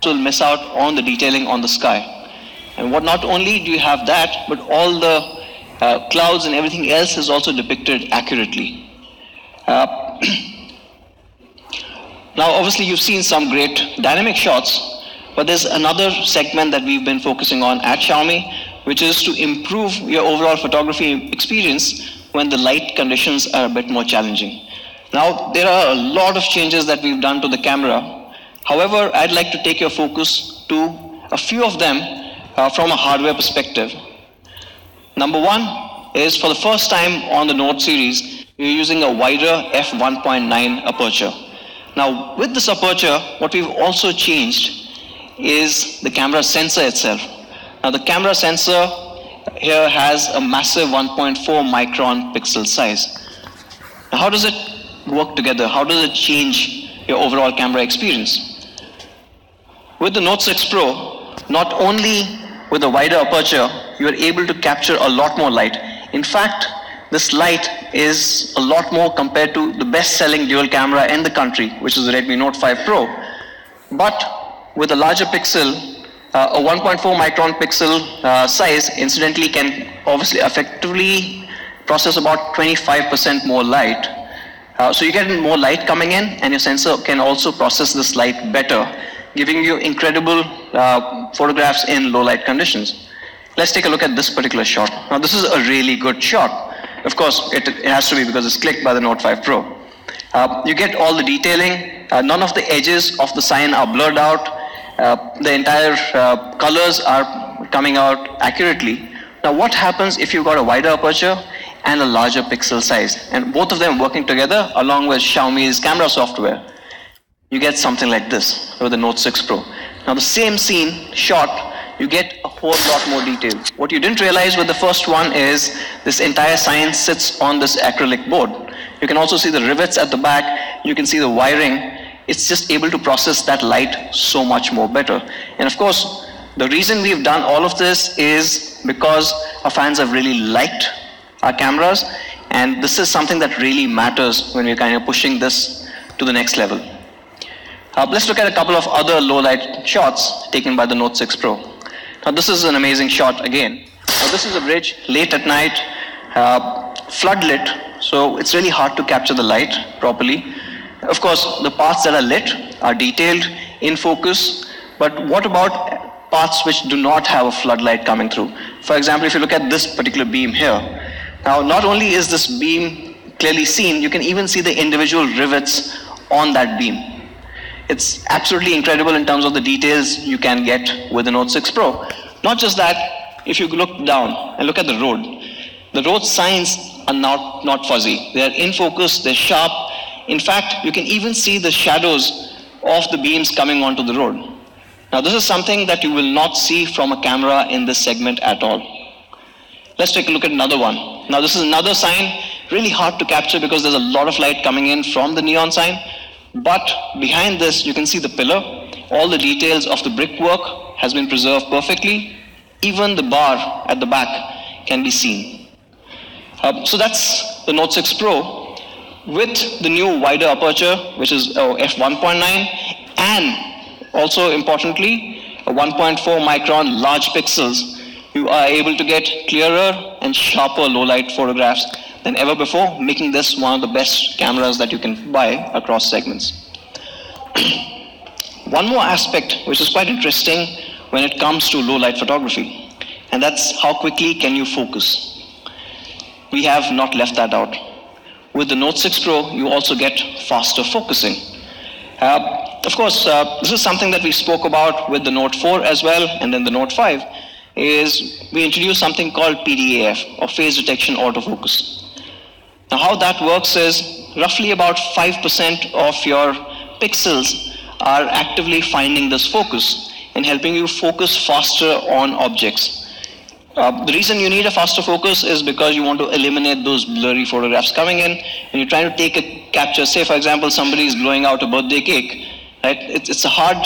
will miss out on the detailing on the sky. And what not only do you have that, but all the clouds and everything else is also depicted accurately. Now, obviously, you've seen some great dynamic shots, but there's another segment that we've been focusing on at Xiaomi, which is to improve your overall photography experience when the light conditions are a bit more challenging. Now, there are a lot of changes that we've done to the camera. However, I'd like to take your focus to a few of them from a hardware perspective. Number one is, for the first time on the Note series, we're using a wider f1.9 aperture. Now, with this aperture, what we've also changed is the camera sensor itself. Now, the camera sensor here has a massive 1.4 micron pixel size. Now, how does it work together? How does it change your overall camera experience? With the Note 6 Pro, not only with a wider aperture, you are able to capture a lot more light. In fact, this light is a lot more compared to the best-selling dual camera in the country, which is the Redmi Note 5 Pro. But with a larger pixel, a 1.4 micron pixel size, incidentally, can obviously effectively process about 25% more light. So you get more light coming in, and your sensor can also process this light better, giving you incredible photographs in low light conditions. Let's take a look at this particular shot. Now, this is a really good shot. Of course, it has to be because it's clicked by the Note 5 Pro. You get all the detailing. None of the edges of the sign are blurred out. The entire colors are coming out accurately. Now, what happens if you've got a wider aperture and a larger pixel size, and both of them working together along with Xiaomi's camera software? You get something like this with the Note 6 Pro. Now, the same scene shot, you get a whole lot more detail. What you didn't realize with the first one is this entire sign sits on this acrylic board. You can also see the rivets at the back. You can see the wiring. It's just able to process that light so much more better. And of course, the reason we've done all of this is because our fans have really liked our cameras, and this is something that really matters when we're kind of pushing this to the next level. Let's look at a couple of other low light shots taken by the Note 6 Pro. Now, this is an amazing shot again. Now, this is a bridge late at night, floodlit, so it's really hard to capture the light properly. Of course, the parts that are lit are detailed, in focus, but what about parts which do not have a floodlight coming through? For example, if you look at this particular beam here, now not only is this beam clearly seen, you can even see the individual rivets on that beam. It's absolutely incredible in terms of the details you can get with the Note 6 Pro. Not just that, if you look down and look at the road signs are not fuzzy. They're in focus, they're sharp. In fact, you can even see the shadows of the beams coming onto the road. Now, this is something that you will not see from a camera in this segment at all. Let's take a look at another one. Now, this is another sign, really hard to capture because there's a lot of light coming in from the neon sign. But behind this, you can see the pillar. All the details of the brickwork has been preserved perfectly. Even the bar at the back can be seen. So that's the Note 6 Pro with the new wider aperture, which is f1.9, and also importantly, a 1.4 micron large pixels. You are able to get clearer and sharper low light photographs than ever before, making this one of the best cameras that you can buy across segments. One more aspect which is quite interesting when it comes to low light photography, and that's how quickly can you focus. We have not left that out. With the Note 6 Pro, you also get faster focusing. Of course, this is something that we spoke about with the Note 4 as well, and then the Note 5, is we introduced something called PDAF, or phase detection autofocus. Now, how that works is roughly about 5% of your pixels are actively finding this focus and helping you focus faster on objects. The reason you need a faster focus is because you want to eliminate those blurry photographs coming in, and you're trying to take a capture. Say, for example, somebody is blowing out a birthday cake, right? It's a hard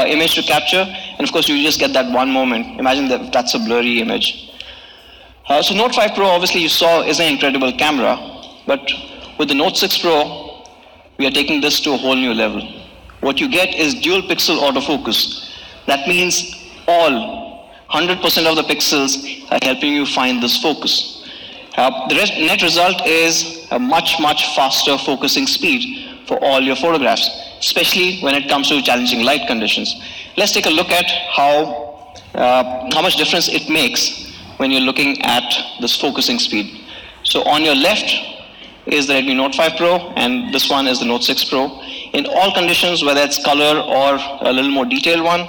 image to capture, and of course, you just get that one moment. Imagine that that's a blurry image. So Note 5 Pro, obviously, you saw is an incredible camera, but with the Note 6 Pro, we are taking this to a whole new level. What you get is dual pixel autofocus. That means all 100% of the pixels are helping you find this focus. The net result is a much faster focusing speed for all your photographs, especially when it comes to challenging light conditions. Let's take a look at how much difference it makes when you're looking at this focusing speed. So on your left is the Redmi Note 5 Pro, and this one is the Note 6 Pro. In all conditions, whether it's color or a little more detailed one,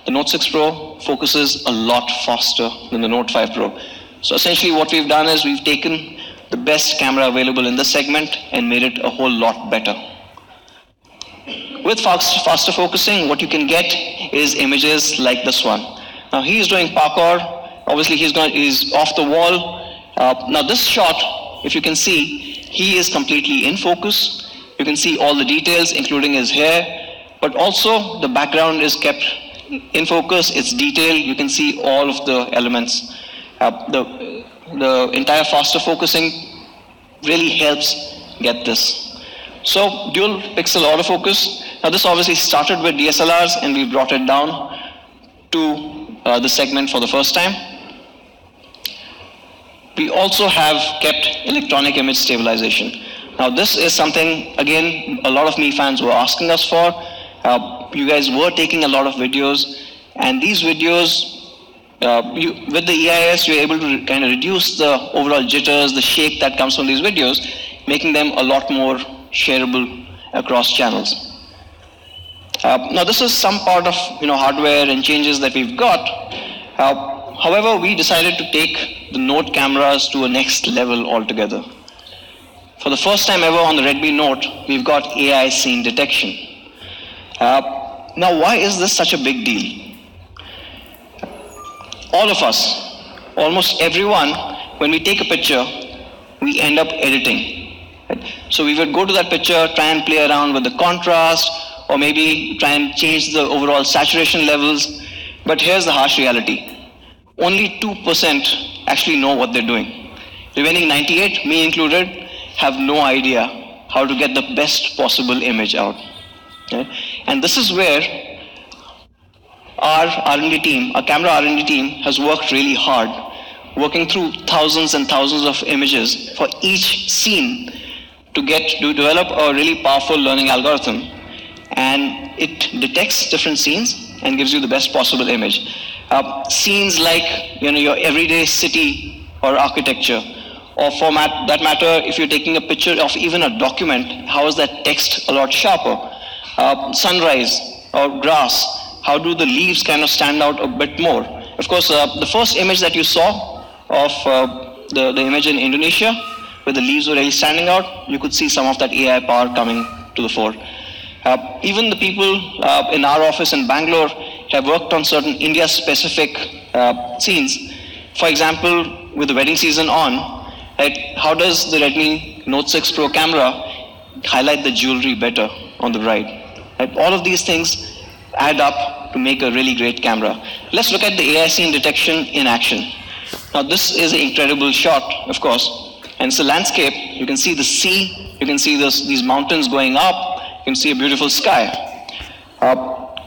the Note 6 Pro focuses a lot faster than the Note 5 Pro. So essentially what we've done is we've taken the best camera available in this segment and made it a whole lot better. With faster focusing, what you can get is images like this one. Now he's doing parkour. Obviously he's off the wall. Now this shot, if you can see, he is completely in focus. You can see all the details, including his hair, but also the background is kept in focus. It's detailed. You can see all of the elements. The entire faster focusing really helps get this. So dual pixel autofocus. Now this obviously started with DSLRs and we brought it down to the segment for the first time. We also have kept electronic image stabilization. Now this is something, again, a lot of Me fans were asking us for. You guys were taking a lot of videos, and these videos, with the EIS, you're able to kind of reduce the overall jitters, the shake that comes from these videos, making them a lot more shareable across channels. Now this is some part of hardware and changes that we've got. However, we decided to take the Note cameras to a next level altogether. For the first time ever on the Redmi Note, we've got AI scene detection. Now why is this such a big deal? All of us, almost everyone, when we take a picture, we end up editing. Right? So we would go to that picture, try and play around with the contrast, or maybe try and change the overall saturation levels. But here's the harsh reality. Only 2% actually know what they're doing. Remaining 98, me included, have no idea how to get the best possible image out. Okay? And this is where our R&D team, our camera R&D team, has worked really hard, working through thousands and thousands of images for each scene to develop a really powerful learning algorithm. And it detects different scenes and gives you the best possible image. Scenes like your everyday city or architecture, or for that matter, if you're taking a picture of even a document, how is that text a lot sharper? Sunrise or grass. How do the leaves kind of stand out a bit more? Of course, the first image that you saw of the image in Indonesia, where the leaves were really standing out, you could see some of that AI power coming to the fore. Even the people in our office in Bangalore have worked on certain India-specific scenes. For example, with the wedding season on, right, how does the Redmi Note 6 Pro camera highlight the jewelry better on the bride? Right? All of these things add up to make a really great camera. Let's look at the AI scene detection in action. Now this is an incredible shot, of course, and it's a landscape. You can see the sea, you can see these mountains going up, you can see a beautiful sky.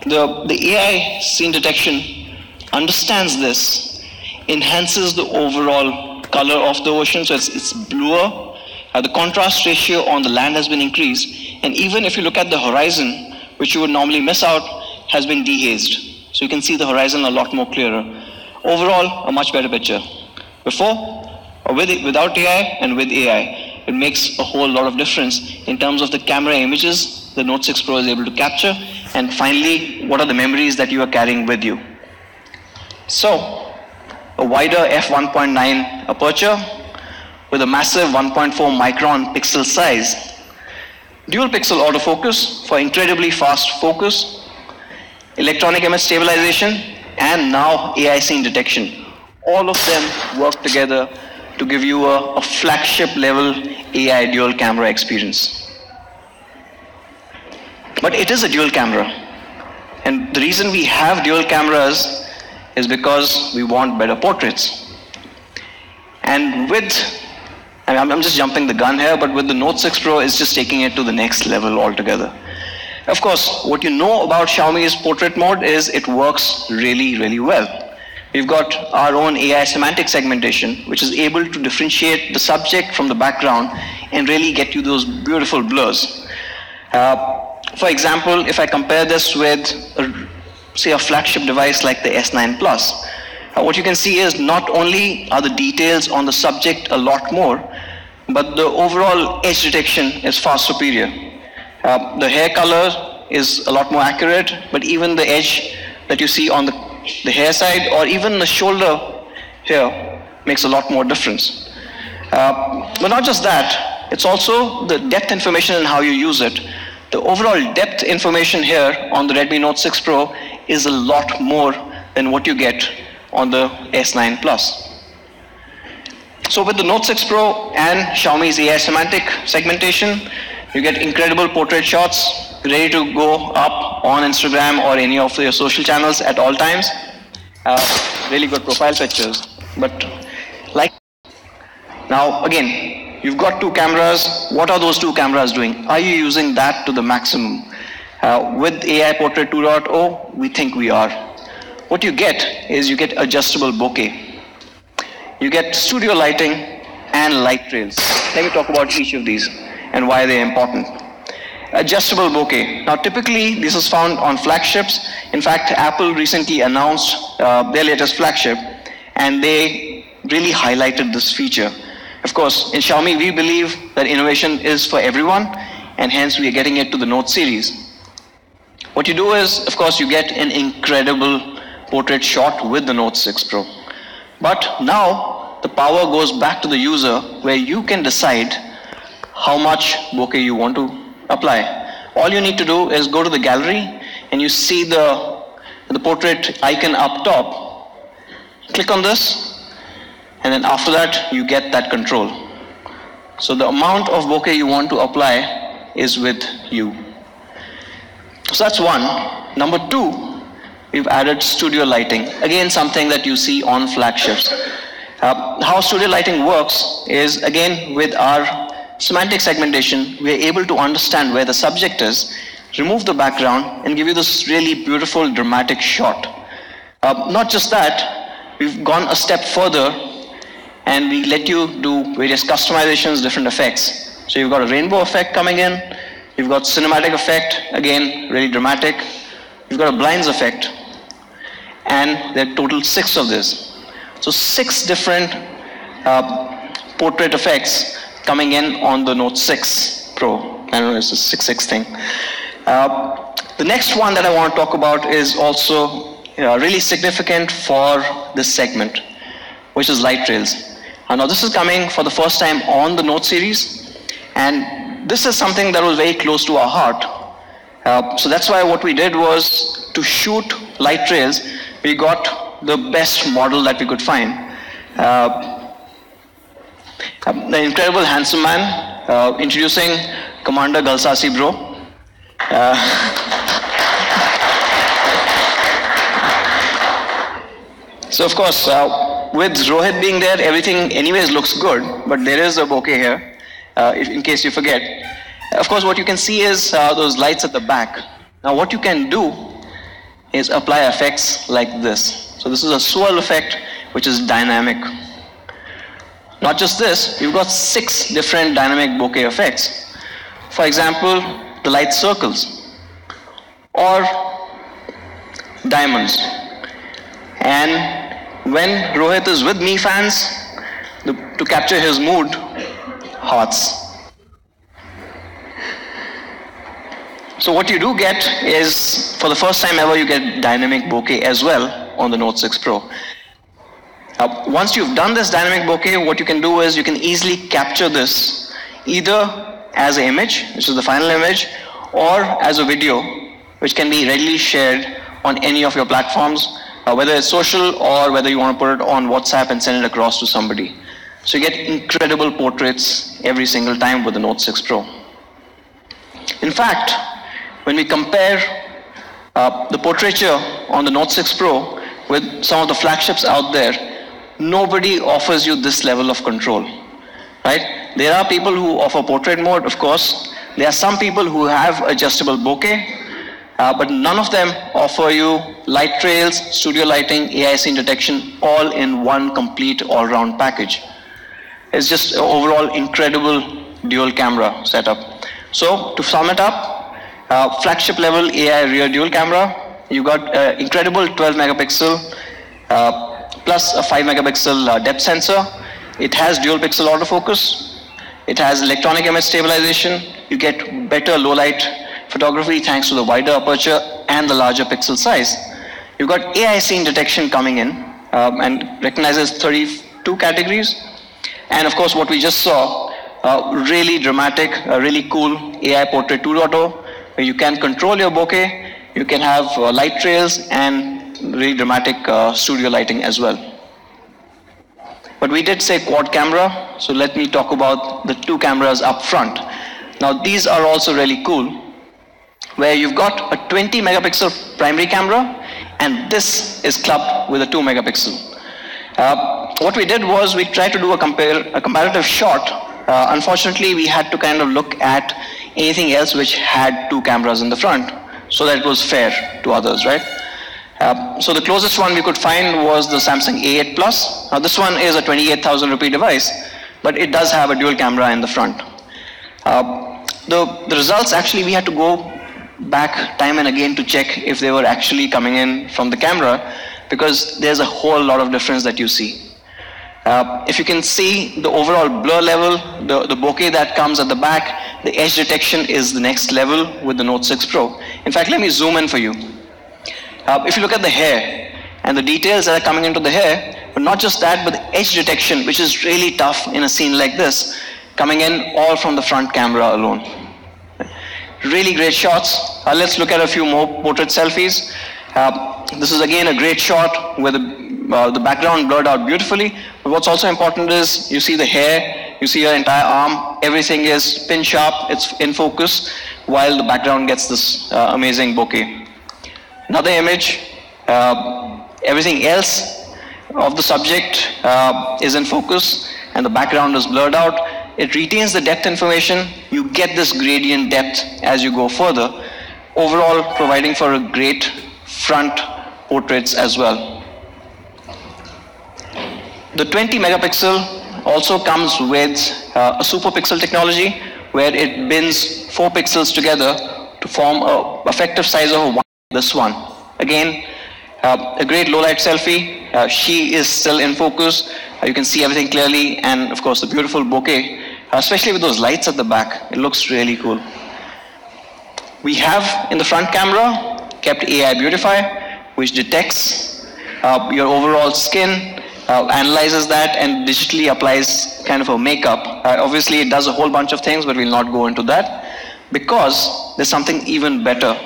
The AI scene detection understands this, enhances the overall color of the ocean, so it's bluer. The contrast ratio on the land has been increased, and even if you look at the horizon, which you would normally miss out, has been dehazed. So you can see the horizon a lot more clearer. Overall, a much better picture. Before, or without AI, and with AI, it makes a whole lot of difference in terms of the camera images the Note 6 Pro is able to capture, and finally, what are the memories that you are carrying with you. So, a wider f1.9 aperture with a massive 1.4 micron pixel size, dual pixel autofocus for incredibly fast focus, electronic image stabilization, and now AI scene detection. All of them work together to give you a flagship level AI dual camera experience. But it is a dual camera. And the reason we have dual cameras is because we want better portraits. And I'm just jumping the gun here, but with the Note 6 Pro, it's just taking it to the next level altogether. Of course, what you know about Xiaomi's portrait mode is it works really, really well. We've got our own AI semantic segmentation, which is able to differentiate the subject from the background and really get you those beautiful blurs. For example, if I compare this with, say, a flagship device like the S9 Plus, what you can see is not only are the details on the subject a lot more, but the overall edge detection is far superior. The hair color is a lot more accurate, but even the edge that you see on the hair side or even the shoulder here makes a lot more difference. But not just that, it's also the depth information and how you use it. The overall depth information here on the Redmi Note 6 Pro is a lot more than what you get on the S9 Plus. So with the Note 6 Pro and Xiaomi's AI semantic segmentation, you get incredible portrait shots ready to go up on Instagram or any of your social channels at all times. Really good profile pictures. But like now again, you've got two cameras. What are those two cameras doing? Are you using that to the maximum? With AI Portrait 2.0, we think we are. What you get is you get adjustable bokeh. You get studio lighting and light trails. Let me talk about each of these and why they're important. Adjustable bokeh. Now typically this is found on flagships. In fact, Apple recently announced their latest flagship and they really highlighted this feature. Of course, in Xiaomi we believe that innovation is for everyone and hence we are getting it to the Note series. What you do is, of course, you get an incredible portrait shot with the Note 6 Pro. But now the power goes back to the user where you can decide how much bokeh you want to apply. All you need to do is go to the gallery and you see the portrait icon up top. Click on this and then after that you get that control. So the amount of bokeh you want to apply is with you. So that's one. Number two, we've added studio lighting. Again, something that you see on flagships. How studio lighting works is, again, with our semantic segmentation, we are able to understand where the subject is, remove the background, and give you this really beautiful, dramatic shot. Not just that, we've gone a step further, and we let you do various customizations, different effects. So you've got a rainbow effect coming in, you've got cinematic effect, again, really dramatic. You've got a blinds effect, and there are total 6 of this. So 6 different portrait effects coming in on the Note 6 Pro. I don't know, it's a 6.6 thing. The next one that I want to talk about is also really significant for this segment, which is light trails. Now this is coming for the first time on the Note series, and this is something that was very close to our heart. So that's why what we did was to shoot light trails, we got the best model that we could find. The incredible handsome man, introducing Commander Galsasi bro. So of course, with Rohit being there, everything anyways looks good, but there is a bokeh here, in case you forget. Of course, what you can see is those lights at the back. Now what you can do is apply effects like this. So this is a swirl effect, which is dynamic. Not just this, you've got 6 different dynamic bokeh effects. For example, the light circles or diamonds. And when Rohit is with me fans, to capture his mood, hearts. So what you do get is, for the first time ever, you get dynamic bokeh as well on the Note 6 Pro. Once you've done this dynamic bokeh, what you can do is you can easily capture this either as an image, which is the final image, or as a video, which can be readily shared on any of your platforms, whether it's social or whether you want to put it on WhatsApp and send it across to somebody. So you get incredible portraits every single time with the Note 6 Pro. In fact, when we compare the portraiture on the Note 6 Pro with some of the flagships out there, nobody offers you this level of control, right? There are people who offer portrait mode, of course. There are some people who have adjustable bokeh, but none of them offer you light trails, studio lighting, AI scene detection, all in one complete all-round package. It's just an overall incredible dual camera setup. So to sum it up, flagship level AI rear dual camera, you got incredible 12 megapixel plus a 5 megapixel depth sensor. It has dual pixel autofocus. It has electronic image stabilization. You get better low light photography thanks to the wider aperture and the larger pixel size. You've got AI scene detection coming in and recognizes 32 categories. And of course, what we just saw, really dramatic, really cool AI Portrait 2.0, where you can control your bokeh, you can have light trails and really dramatic studio lighting as well. But we did say quad camera, so let me talk about the two cameras up front. Now these are also really cool, where you've got a 20 megapixel primary camera, and this is clubbed with a 2 megapixel. What we did was we tried to do a comparative shot. Unfortunately, we had to kind of look at anything else which had two cameras in the front, so that it was fair to others, right? So the closest one we could find was the Samsung A8 Plus. Now this one is a 28,000 rupee device, but it does have a dual camera in the front. The results, actually, we had to go back time and again to check if they were actually coming in from the camera, because there's a whole lot of difference that you see. If you can see the overall blur level, the bokeh that comes at the back, the edge detection is the next level with the Note 6 Pro. In fact, let me zoom in for you. If you look at the hair and the details that are coming into the hair, but not just that, but the edge detection, which is really tough in a scene like this, coming in all from the front camera alone. Really great shots. Let's look at a few more portrait selfies. This is again a great shot where the background blurred out beautifully. But what's also important is you see the hair, you see your entire arm, everything is pin sharp, it's in focus, while the background gets this amazing bokeh. Another image, everything else of the subject is in focus and the background is blurred out. It retains the depth information. You get this gradient depth as you go further, overall providing for a great front portraits as well. The 20 megapixel also comes with a super pixel technology, where it binds 4 pixels together to form an effective size of this one. Again, a great low light selfie. She is still in focus. You can see everything clearly, and of course the beautiful bokeh, especially with those lights at the back. It looks really cool. We have in the front camera kept AI Beautify, which detects your overall skin, analyzes that and digitally applies kind of a makeup. Obviously it does a whole bunch of things, but we'll not go into that because there's something even better.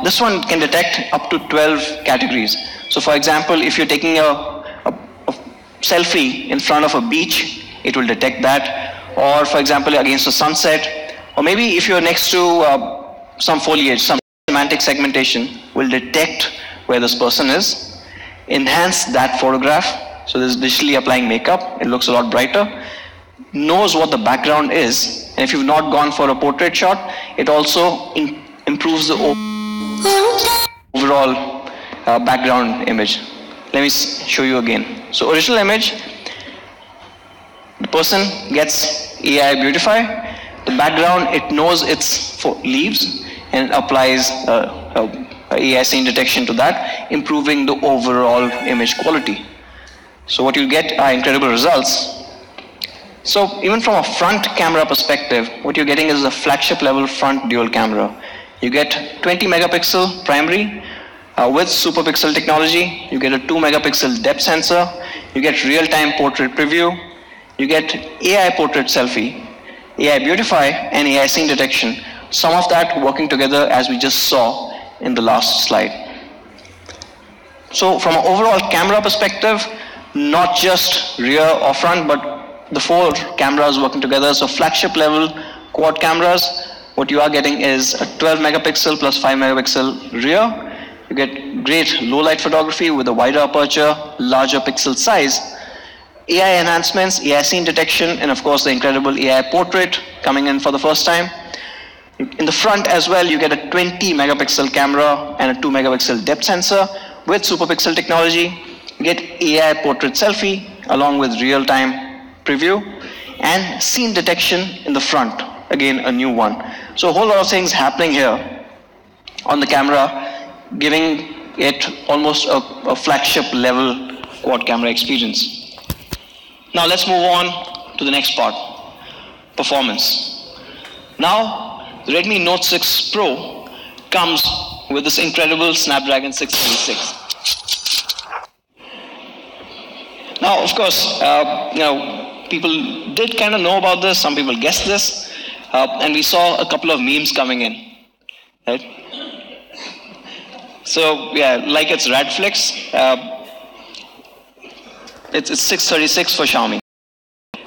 This one can detect up to 12 categories. So for example, if you're taking a selfie in front of a beach, it will detect that. Or for example, against a sunset, or maybe if you're next to some foliage, some semantic segmentation will detect where this person is, enhance that photograph. So this is digitally applying makeup. It looks a lot brighter, knows what the background is. And if you've not gone for a portrait shot, it also improves the overall background image. Let me show you again. So original image, the person gets AI Beautify. The background, it knows it's for leaves and it applies AI scene detection to that, improving the overall image quality. So what you get are incredible results. So even from a front camera perspective, what you're getting is a flagship level front dual camera. You get 20 megapixel primary with super pixel technology. You get a 2 megapixel depth sensor. You get real-time portrait preview. You get AI portrait selfie, AI Beautify, and AI scene detection. Some of that working together as we just saw in the last slide. So from an overall camera perspective, not just rear or front, but the 4 cameras working together. So flagship level quad cameras, what you are getting is a 12 megapixel plus 5 megapixel rear. You get great low light photography with a wider aperture, larger pixel size. AI enhancements, AI scene detection, and of course the incredible AI portrait coming in for the first time. In the front as well, you get a 20 megapixel camera and a 2 megapixel depth sensor with superpixel technology. You get AI portrait selfie along with real-time preview and scene detection in the front. Again, a new one. So a whole lot of things happening here on the camera, giving it almost a flagship level quad camera experience. Now let's move on to the next part, performance. Now, the Redmi Note 6 Pro comes with this incredible Snapdragon 636. Now, of course, people did kind of know about this, some people guessed this, and we saw a couple of memes coming in, right? So, yeah, like it's Radflix, it's 636 for Xiaomi.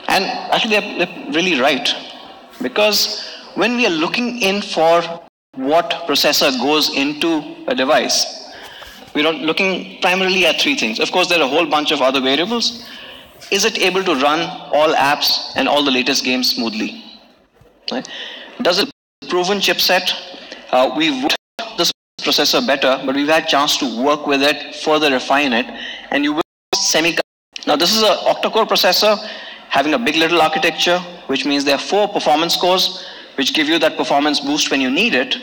And actually, they're really right, because when we are looking in for what processor goes into a device, we're looking primarily at three things. Of course, there are a whole bunch of other variables. Is it able to run all apps and all the latest games smoothly? Right? Does it proven chipset? We've worked this processor better, but we've had a chance to work with it, further refine it, and you will semi. Now, this is an octa-core processor having a big little architecture, which means there are 4 performance cores, which give you that performance boost when you need it.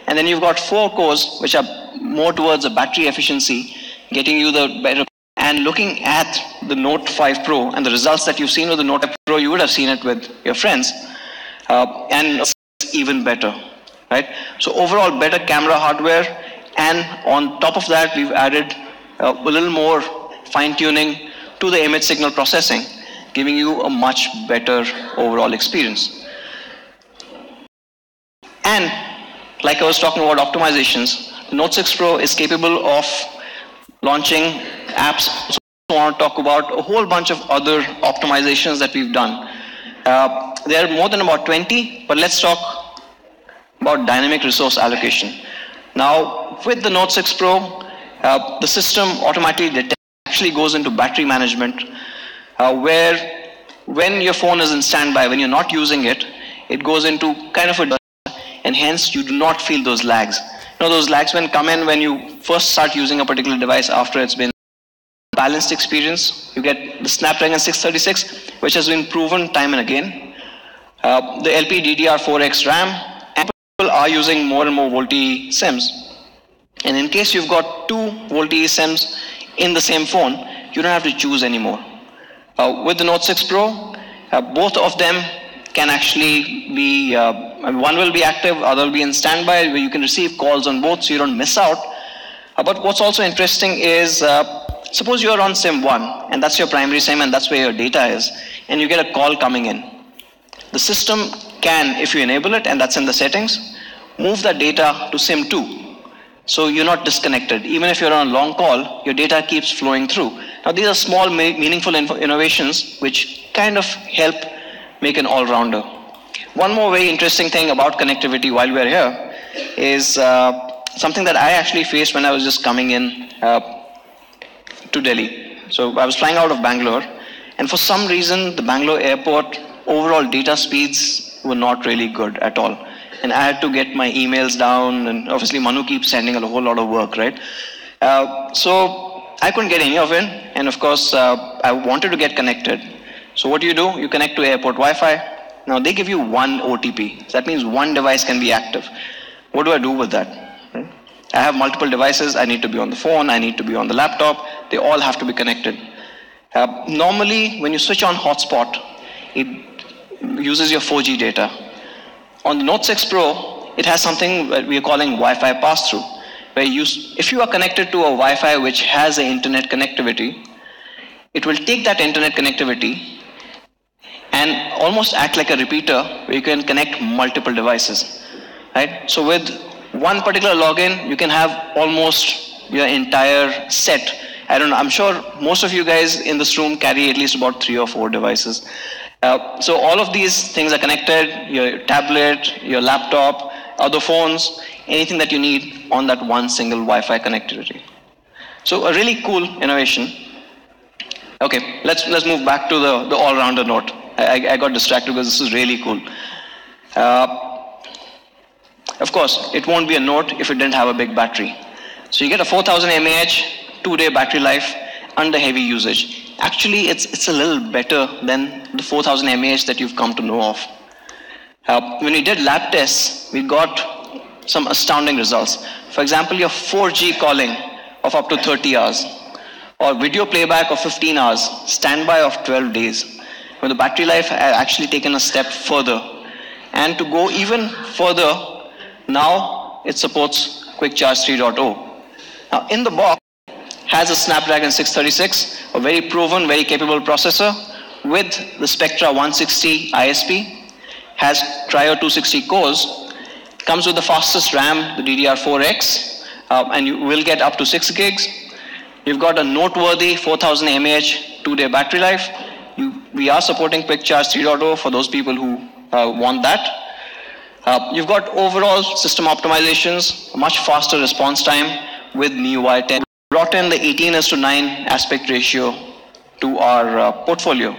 And then you've got 4 cores, which are more towards the battery efficiency, getting you the better. And looking at the Note 5 Pro and the results that you've seen with the Note 5 Pro, you would have seen it with your friends. And it's even better, right? So overall, better camera hardware. And on top of that, we've added a little more fine-tuning to the image signal processing, giving you a much better overall experience. And like I was talking about optimizations, the Note 6 Pro is capable of launching apps. So I want to talk about a whole bunch of other optimizations that we've done. There are more than about 20, but let's talk about dynamic resource allocation. Now, with the Note 6 Pro, the system automatically actually goes into battery management, where when your phone is in standby, when you're not using it, it goes into kind of a, and hence you do not feel those lags. You know, those lags come in when you first start using a particular device after it's been balanced experience. You get the Snapdragon 636, which has been proven time and again. The LPDDR4X RAM, and people are using more and more VoLTE SIMs. And in case you've got 2 VoLTE SIMs in the same phone, you don't have to choose anymore. With the Note 6 Pro, both of them can actually be, one will be active, other will be in standby, where you can receive calls on both so you don't miss out. But what's also interesting is, suppose you're on SIM 1, and that's your primary SIM, and that's where your data is, and you get a call coming in. The system can, if you enable it, and that's in the settings, move that data to SIM 2. So you're not disconnected. Even if you're on a long call, your data keeps flowing through. Now, these are small, meaningful innovations which kind of help make an all-rounder. One more very interesting thing about connectivity while we're here is something that I actually faced when I was just coming in to Delhi. So I was flying out of Bangalore, and for some reason, the Bangalore airport overall data speeds were not really good at all. And I had to get my emails down, and obviously Manu keeps sending a whole lot of work, right? So I couldn't get any of it, and of course, I wanted to get connected. So what do? You connect to airport Wi-Fi. Now they give you 1 OTP. So that means 1 device can be active. What do I do with that? Right? I have multiple devices. I need to be on the phone. I need to be on the laptop. They all have to be connected. Normally, when you switch on hotspot, it uses your 4G data. On the Note 6 Pro, it has something that we are calling Wi-Fi pass-through, where if you are connected to a Wi-Fi which has an internet connectivity, it will take that internet connectivity and almost act like a repeater where you can connect multiple devices, right? So with one particular login, you can have almost your entire set. I don't know, I'm sure most of you guys in this room carry at least about 3 or 4 devices. So all of these things are connected, your tablet, your laptop, other phones, anything that you need on that one single Wi-Fi connectivity. So a really cool innovation. Okay, let's move back to the all-rounder note. I got distracted because this is really cool. Of course, it won't be a Note if it didn't have a big battery. So you get a 4000 mAh, 2-day battery life under heavy usage. Actually, it's a little better than the 4000 mAh that you've come to know of. When we did lab tests, we got some astounding results. For example, your 4G calling of up to 30 hours, or video playback of 15 hours, standby of 12 days. Where the battery life had actually taken a step further. And to go even further, now it supports Quick Charge 3.0. Now in the box, has a Snapdragon 636, a very proven, very capable processor with the Spectra 160 ISP, has Cryo 260 cores, comes with the fastest RAM, the DDR4X, and you will get up to 6 gigs. You've got a noteworthy 4000 mAh 2-day battery life. We are supporting Quick Charge 3.0 for those people who want that. You've got overall system optimizations, a much faster response time with MIUI 10. Brought in the 18:9 aspect ratio to our portfolio.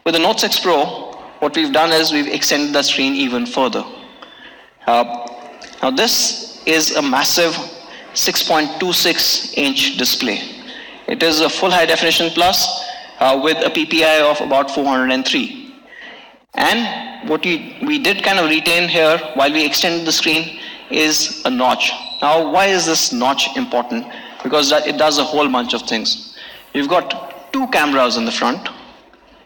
With the Note 6 Pro, what we've done is we've extended the screen even further. Now this is a massive 6.26-inch display. It is a full high definition plus with a PPI of about 403. And what we did kind of retain here while we extended the screen is a notch. Now why is this notch important? Because it does a whole bunch of things. You've got 2 cameras in the front,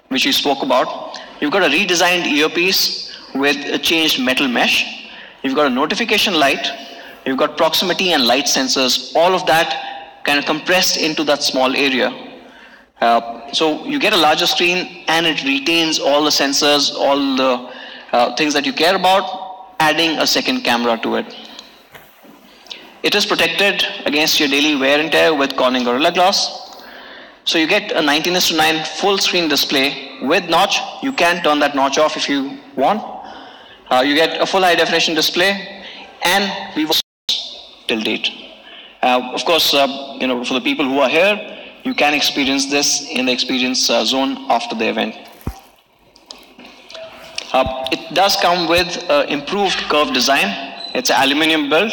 which we spoke about. You've got a redesigned earpiece with a changed metal mesh. You've got a notification light. You've got proximity and light sensors. All of that kind of compressed into that small area. So you get a larger screen and it retains all the sensors, all the things that you care about, adding a second camera to it. It is protected against your daily wear and tear with Corning Gorilla Glass. So you get a 19:9 full screen display with notch. You can turn that notch off if you want. You get a full high definition display, and we've till date. Of course, for the people who are here, you can experience this in the experience zone after the event. It does come with improved curve design. It's an aluminum build.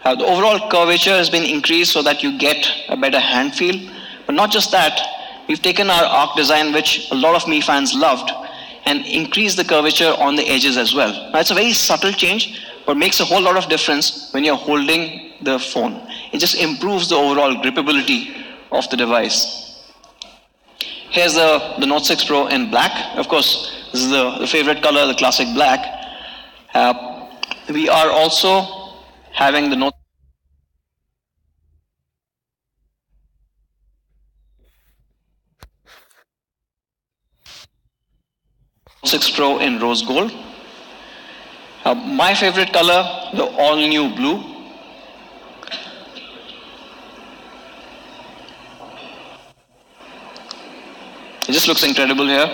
The overall curvature has been increased so that you get a better hand feel. But not just that, we've taken our arc design, which a lot of Mi fans loved, and increased the curvature on the edges as well. Now, it's a very subtle change, but makes a whole lot of difference when you're holding the phone. It just improves the overall grippability of the device. Here's the Note 6 Pro in black. Of course, this is the favorite color, the classic black. We are also having the Note 6 Pro in rose gold. My favorite color, the all-new blue. It just looks incredible here.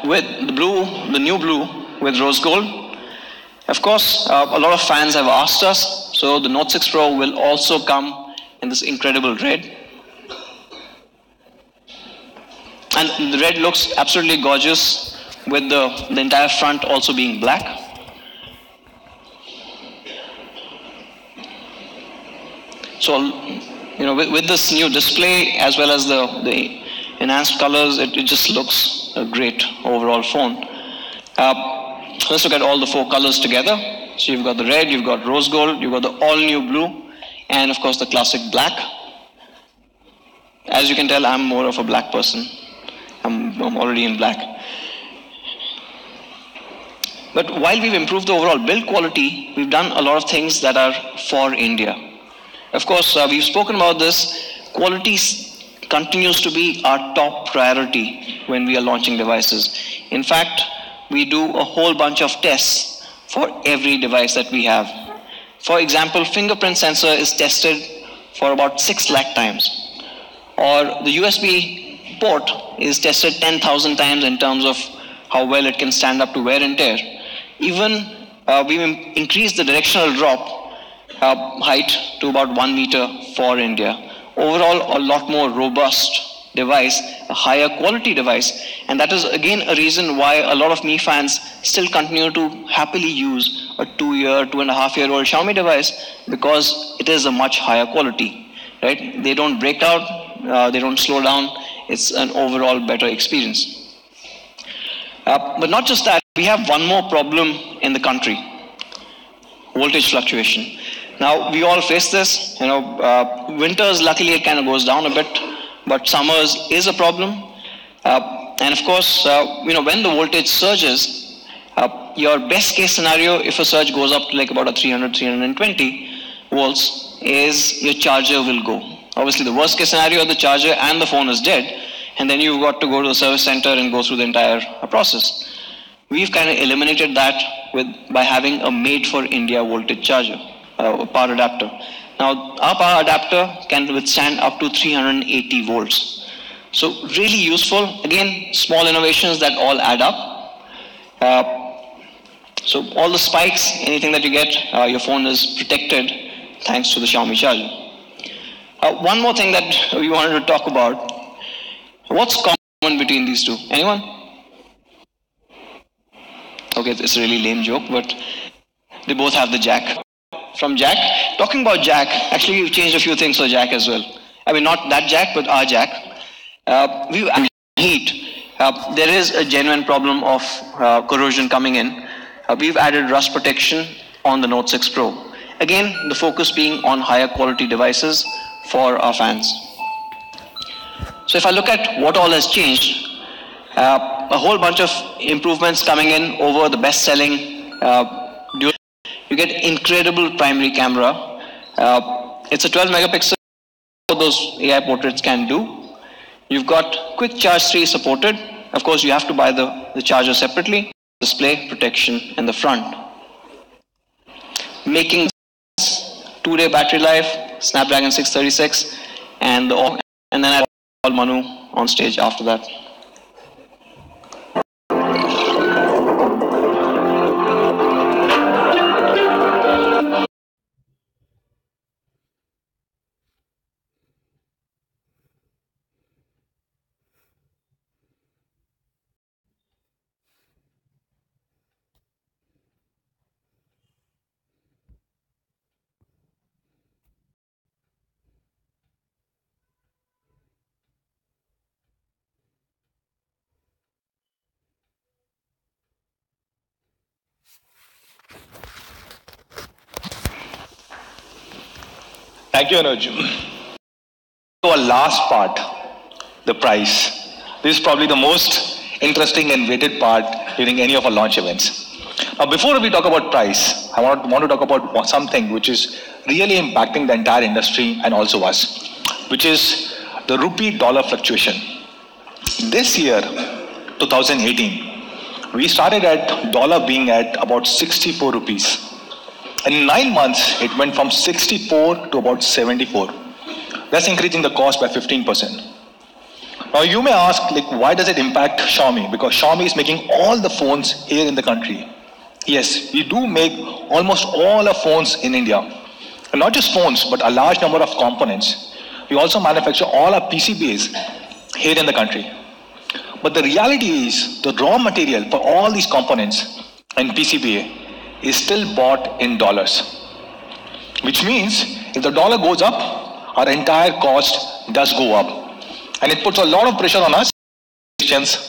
With the new blue with rose gold. Of course, a lot of fans have asked us, so the Note 6 Pro will also come in this incredible red. And the red looks absolutely gorgeous with the entire front also being black. So, with this new display as well as the enhanced colors, it just looks a great overall phone. Let's look at all the 4 colors together. So you've got the red, you've got rose gold, you've got the all-new blue, and of course the classic black. As you can tell, I'm more of a black person. I'm already in black. But while we've improved the overall build quality, we've done a lot of things that are for India. Of course, we've spoken about this. Quality continues to be our top priority when we are launching devices. In fact, we do a whole bunch of tests for every device that we have. For example, fingerprint sensor is tested for about 6 lakh times. Or the USB port is tested 10,000 times in terms of how well it can stand up to wear and tear. Even we've increased the directional drop height to about 1 meter for India. Overall, a lot more robust device, a higher quality device, and that is again a reason why a lot of Mi fans still continue to happily use a 2-year, 2.5-year-old Xiaomi device because it is a much higher quality, right? They don't break out, they don't slow down. It's an overall better experience. But not just that, we have one more problem in the country: voltage fluctuation. Now, we all face this. Winters, luckily, it kind of goes down a bit, but summers is a problem. And of course, when the voltage surges, your best case scenario, if a surge goes up to like about a 300, 320 volts, is your charger will go. Obviously, the worst case scenario, the charger and the phone is dead, and then you've got to go to the service center and go through the entire process. We've kind of eliminated that by having a made-for-India voltage charger, a power adapter. Now, our power adapter can withstand up to 380 volts. So really useful. Again, small innovations that all add up. So all the spikes, anything that you get, your phone is protected thanks to the Xiaomi charger. One more thing that we wanted to talk about. What's common between these two? Anyone? Okay, it's a really lame joke, but they both have the jack. From jack, talking about jack, actually we've changed a few things for jack as well. I mean, not that jack, but our jack. We've added heat. There is a genuine problem of corrosion coming in. We've added rust protection on the Note 6 Pro. Again, the focus being on higher quality devices for our fans. So if I look at what all has changed, a whole bunch of improvements coming in over the best-selling dual. You get incredible primary camera. It's a 12 megapixel, those AI portraits can do. You've got quick charge 3 supported. Of course, you have to buy the charger separately. Display protection in the front. Making 2-day battery life, Snapdragon 636, and then I call Manu on stage after that. Thank you, Anuj. So our last part, the price. This is probably the most interesting and weighted part during any of our launch events. Now, before we talk about price, I want to talk about something which is really impacting the entire industry and also us, which is the rupee-dollar fluctuation. This year, 2018, we started at dollar being at about 64 rupees. In 9 months, it went from 64 to about 74. That's increasing the cost by 15%. Now you may ask, why does it impact Xiaomi? Because Xiaomi is making all the phones here in the country. Yes, we do make almost all our phones in India. And not just phones, but a large number of components. We also manufacture all our PCBs here in the country. But the reality is, the raw material for all these components and PCBA is still bought in dollars. Which means, if the dollar goes up, our entire cost does go up. And it puts a lot of pressure on us,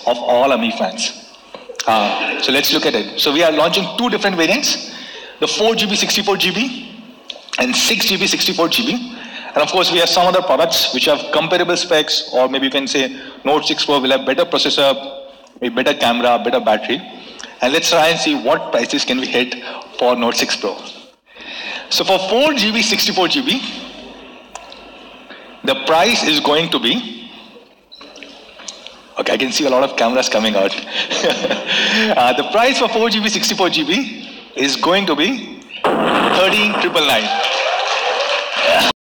of all AMI fans. So let's look at it. So we are launching 2 different variants, the 4GB, 64GB, and 6GB, 64GB. And of course, we have some other products which have comparable specs, or maybe you can say Note 6 Pro will have better processor, a better camera, better battery. And let's try and see what prices can we hit for Note 6 Pro. So for 4GB, 64GB, the price is going to be, okay, I can see a lot of cameras coming out. The price for 4GB, 64GB is going to be 13,999.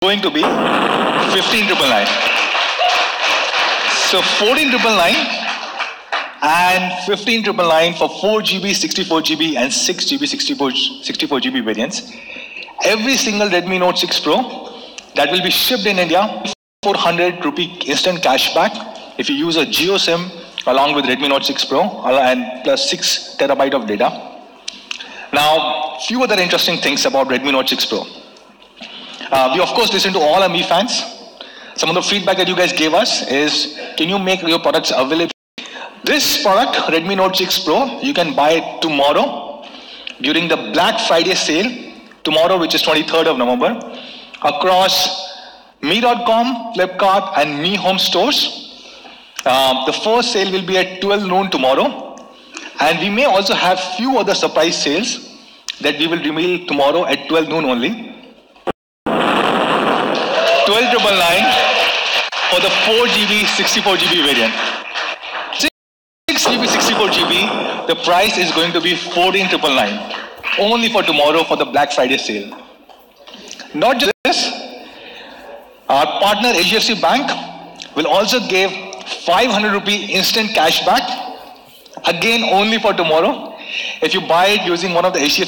Going to be 15,999. So 14,999 and 15,999 for 4GB, 64GB and 6GB, 64GB variants. Every single Redmi Note 6 Pro that will be shipped in India 400 rupee instant cashback if you use a Jio SIM along with Redmi Note 6 Pro and plus 6 terabyte of data. Now, few other interesting things about Redmi Note 6 Pro. We of course listen to all our Mi fans. Some of the feedback that you guys gave us is, can you make your products available? This product, Redmi Note 6 Pro, you can buy it tomorrow during the Black Friday sale, tomorrow which is 23rd of November, across Mi.com, Flipkart and Mi Home stores. The first sale will be at 12 noon tomorrow, and we may also have few other surprise sales that we will reveal tomorrow at 12 noon only. 12,999 for the 4GB 64GB variant. 6GB 64GB, the price is going to be 14,999 only for tomorrow for the Black Friday sale. Not just this, our partner HDFC Bank will also give 500 rupee instant cashback, again only for tomorrow, if you buy it using one of the HDFC